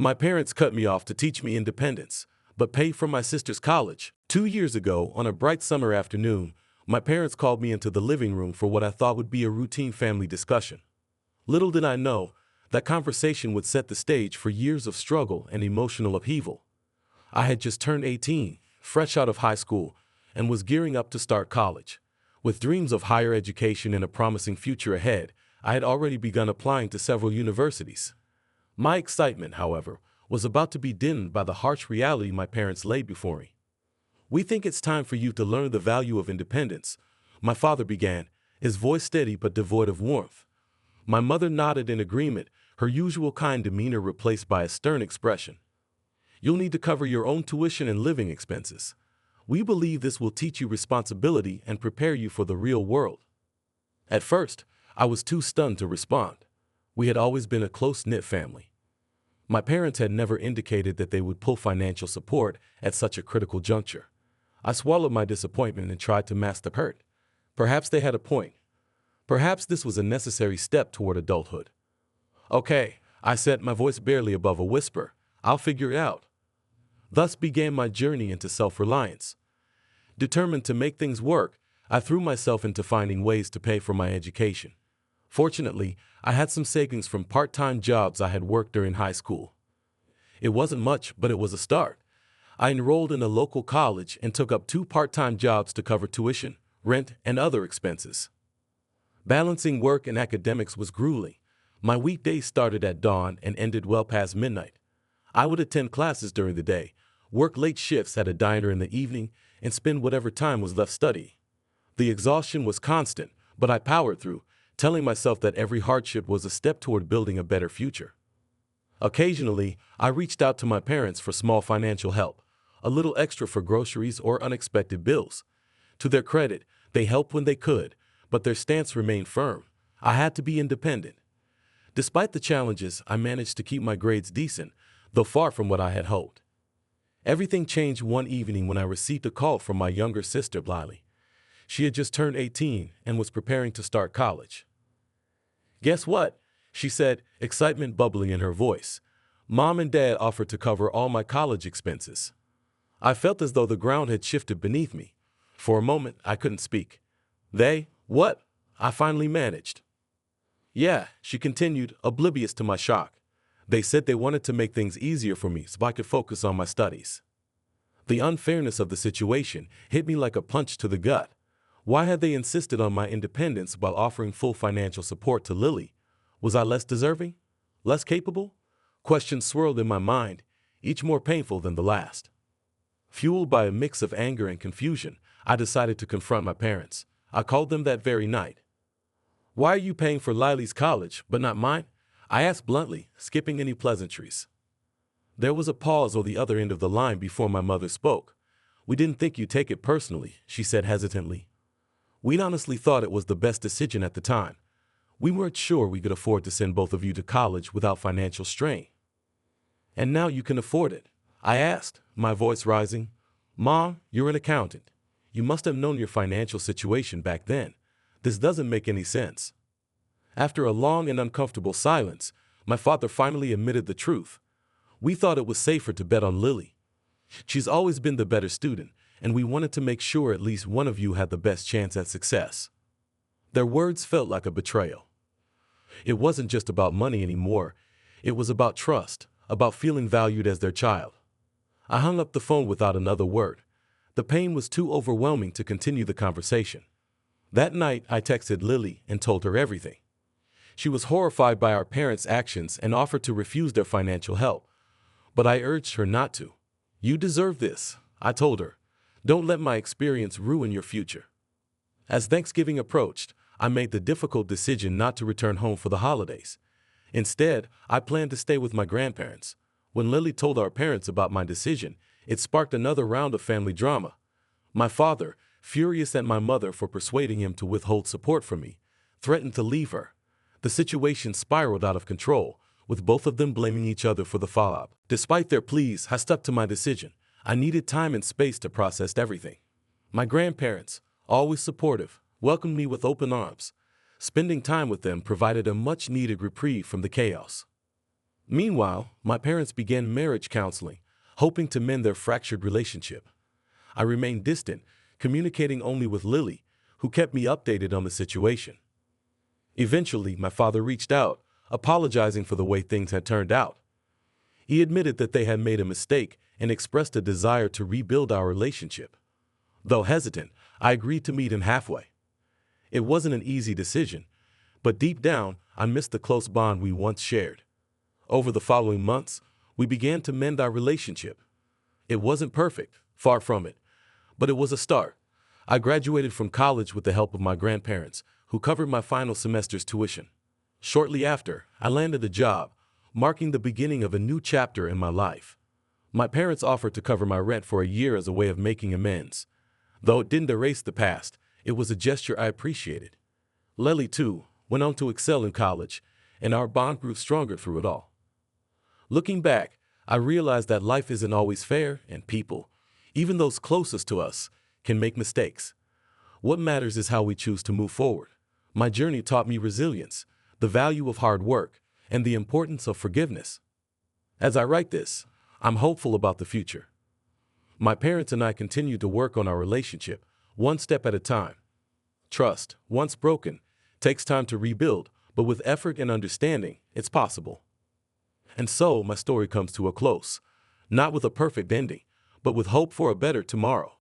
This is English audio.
My parents cut me off to teach me independence, but pay for my sister's college. 2 years ago, on a bright summer afternoon, my parents called me into the living room for what I thought would be a routine family discussion. Little did I know, that conversation would set the stage for years of struggle and emotional upheaval. I had just turned 18, fresh out of high school, and was gearing up to start college. With dreams of higher education and a promising future ahead, I had already begun applying to several universities. My excitement, however, was about to be dimmed by the harsh reality my parents laid before me. "We think it's time for you to learn the value of independence," my father began, his voice steady but devoid of warmth. My mother nodded in agreement, her usual kind demeanor replaced by a stern expression. "You'll need to cover your own tuition and living expenses. We believe this will teach you responsibility and prepare you for the real world." At first, I was too stunned to respond. We had always been a close-knit family. My parents had never indicated that they would pull financial support at such a critical juncture. I swallowed my disappointment and tried to mask the hurt. Perhaps they had a point. Perhaps this was a necessary step toward adulthood. "Okay," I said, my voice barely above a whisper. "I'll figure it out." Thus began my journey into self-reliance. Determined to make things work, I threw myself into finding ways to pay for my education. Fortunately, I had some savings from part-time jobs I had worked during high school. It wasn't much, but it was a start. I enrolled in a local college and took up 2 part-time jobs to cover tuition, rent, and other expenses. Balancing work and academics was grueling. My weekdays started at dawn and ended well past midnight. I would attend classes during the day, work late shifts at a diner in the evening, and spend whatever time was left studying. The exhaustion was constant, but I powered through, telling myself that every hardship was a step toward building a better future. Occasionally, I reached out to my parents for small financial help, a little extra for groceries or unexpected bills. To their credit, they helped when they could, but their stance remained firm. I had to be independent. Despite the challenges, I managed to keep my grades decent, though far from what I had hoped. Everything changed one evening when I received a call from my younger sister, Lily. She had just turned 18 and was preparing to start college. "Guess what?" she said, excitement bubbling in her voice. "Mom and Dad offered to cover all my college expenses." I felt as though the ground had shifted beneath me. For a moment, I couldn't speak. "They? What?" I finally managed. "Yeah," she continued, oblivious to my shock. "They said they wanted to make things easier for me so I could focus on my studies." The unfairness of the situation hit me like a punch to the gut. Why had they insisted on my independence while offering full financial support to Lily? Was I less deserving? Less capable? Questions swirled in my mind, each more painful than the last. Fueled by a mix of anger and confusion, I decided to confront my parents. I called them that very night. "Why are you paying for Lily's college, but not mine?" I asked bluntly, skipping any pleasantries. There was a pause on the other end of the line before my mother spoke. "We didn't think you'd take it personally," she said hesitantly. "We'd honestly thought it was the best decision at the time. We weren't sure we could afford to send both of you to college without financial strain." "And now you can afford it?" I asked, my voice rising. "Mom, you're an accountant. You must have known your financial situation back then. This doesn't make any sense." After a long and uncomfortable silence, my father finally admitted the truth. "We thought it was safer to bet on Lily. She's always been the better student, and we wanted to make sure at least one of you had the best chance at success." Their words felt like a betrayal. It wasn't just about money anymore. It was about trust, about feeling valued as their child. I hung up the phone without another word. The pain was too overwhelming to continue the conversation. That night, I texted Lily and told her everything. She was horrified by our parents' actions and offered to refuse their financial help. But I urged her not to. "You deserve this," I told her. "Don't let my experience ruin your future." As Thanksgiving approached, I made the difficult decision not to return home for the holidays. Instead, I planned to stay with my grandparents. When Lily told our parents about my decision, it sparked another round of family drama. My father, furious at my mother for persuading him to withhold support from me, threatened to leave her. The situation spiraled out of control, with both of them blaming each other for the fallout. Despite their pleas, I stuck to my decision. I needed time and space to process everything. My grandparents, always supportive, welcomed me with open arms. Spending time with them provided a much-needed reprieve from the chaos. Meanwhile, my parents began marriage counseling, hoping to mend their fractured relationship. I remained distant, communicating only with Lily, who kept me updated on the situation. Eventually, my father reached out, apologizing for the way things had turned out. He admitted that they had made a mistake and expressed a desire to rebuild our relationship. Though hesitant, I agreed to meet him halfway. It wasn't an easy decision, but deep down, I missed the close bond we once shared. Over the following months, we began to mend our relationship. It wasn't perfect, far from it, but it was a start. I graduated from college with the help of my grandparents, who covered my final semester's tuition. Shortly after, I landed a job, marking the beginning of a new chapter in my life. My parents offered to cover my rent for a year as a way of making amends. Though it didn't erase the past, it was a gesture I appreciated. Lily, too, went on to excel in college, and our bond grew stronger through it all. Looking back, I realized that life isn't always fair, and people, even those closest to us, can make mistakes. What matters is how we choose to move forward. My journey taught me resilience, the value of hard work, and the importance of forgiveness. As I write this, I'm hopeful about the future. My parents and I continue to work on our relationship, one step at a time. Trust, once broken, takes time to rebuild, but with effort and understanding, it's possible. And so, my story comes to a close, not with a perfect ending, but with hope for a better tomorrow.